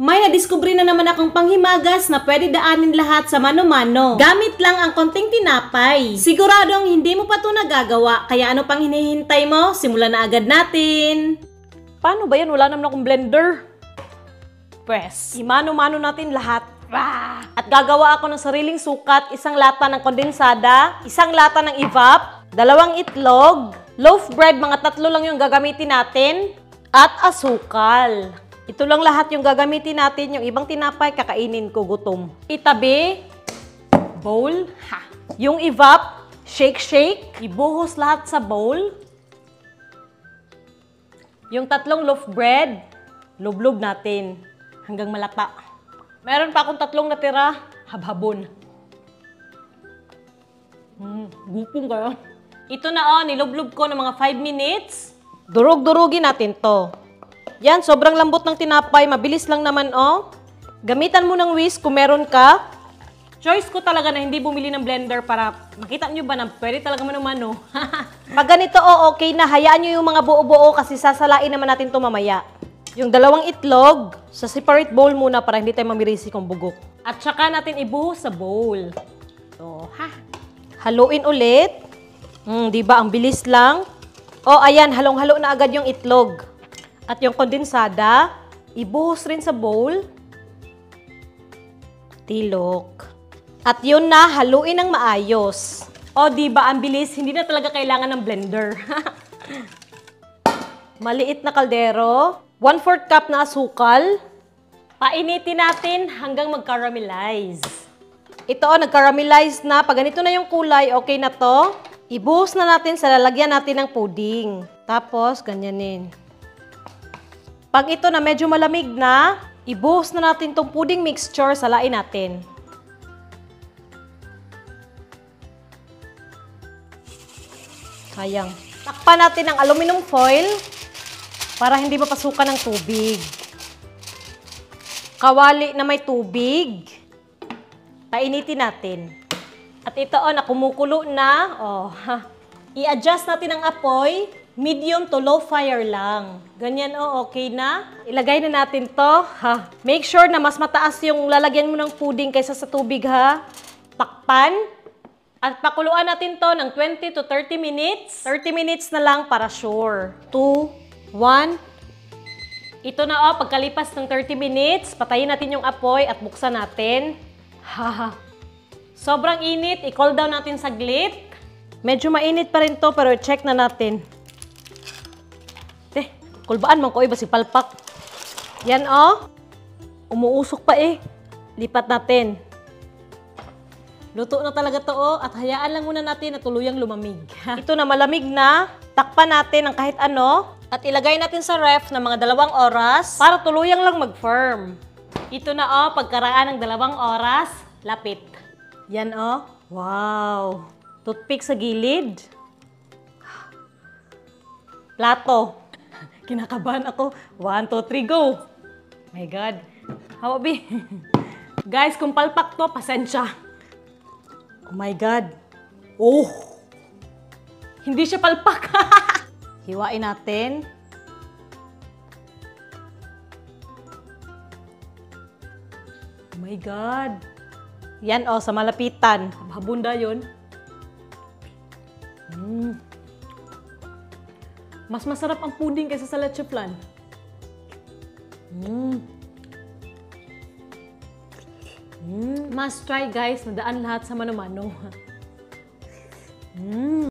May nadiskubre na naman akong panghimagas na pwede daanin lahat sa mano-mano. Gamit lang ang konting tinapay. Siguradong hindi mo pa ito nagagawa, kaya ano pang hinihintay mo? Simulan na agad natin. Paano ba yan? Wala naman akong blender. Pwes, imano-mano natin lahat. At gagawa ako ng sariling sukat, isang lata ng kondensada, isang lata ng evap, 2 itlog, loaf bread, mga 3 lang yung gagamitin natin, at asukal. Ito lang lahat yung gagamitin natin. Yung ibang tinapay, kakainin ko, gutom. Itabi, bowl, yung evap, shake, ibuhos lahat sa bowl. Yung 3 loaf bread, lublob natin hanggang malata. Meron pa akong 3 natira, habhabon. Gupong kayo. Ito na nilublob ko ng mga 5 minutes. Durog-durugin natin to. Yan, sobrang lambot ng tinapay. Mabilis lang naman, Gamitan mo ng whisk kung meron ka. Choice ko talaga na hindi bumili ng blender para makita nyo ba na pwede talaga mano-mano. Pag ganito, okay na. Hayaan nyo yung mga buo-buo kasi sasalain naman natin ito mamaya. Yung 2 itlog, sa separate bowl muna para hindi tayo mamirisi kung bugok. At saka natin ibuhos sa bowl. So, haluin ulit. Diba? Ang bilis lang. Ayan, halong-halo na agad yung itlog. At yung kondensada, ibuhos rin sa bowl. Tilok. At yun na, haluin ng maayos. Diba, ang bilis, hindi na talaga kailangan ng blender. Maliit na kaldero, 1/4 cup na asukal. Painitin natin hanggang mag-caramelize. Ito, nag-caramelize na. Pag ganito na yung kulay, okay na to. Ibuhos na natin sa lalagyan natin ng pudding. Tapos, ganyanin. Pag ito na medyo malamig na, ibuhos na natin tong pudding mixture, salain natin. Sayang. Takpan natin ng aluminum foil para hindi mapasukan ng tubig. Kawali na may tubig. Painitin natin. At ito, nakumukulo na. I-adjust natin ang apoy. Medium to low fire lang. Ganyan, okay na. Ilagay na natin to. Make sure na mas mataas yung lalagyan mo ng pudding kaysa sa tubig, Takpan. At pakuluan natin to ng 20 to 30 minutes. 30 minutes na lang para sure. 2, 1. Ito na, pagkalipas ng 30 minutes, patayin natin yung apoy at buksan natin. Sobrang init. I-cool down natin saglit. Medyo mainit pa rin to, pero check na natin. Kulbaan man ko, iba si palpak. Yan, umuusok pa Lipat natin. Luto na talaga to, at hayaan lang muna natin na tuluyang lumamig. Ito na, malamig na. Takpan natin ng kahit ano. At ilagay natin sa ref ng mga 2 oras para tuluyang lang mag-firm. Ito na, pagkaraan ng 2 oras, lapit. Yan, wow. Toothpick sa gilid. Plato. Kinakabahan ako. 1, 2, 3, go! My God. How be? Guys, kung palpak to, pasensya. Oh my God. Hindi siya palpak. Hiwain natin. Oh my God. Yan, sa malapitan. Habunda yun. Mas masarap ang pudding kaysa sa leche flan. Must try, guys. Nadaan lahat sa mano-mano.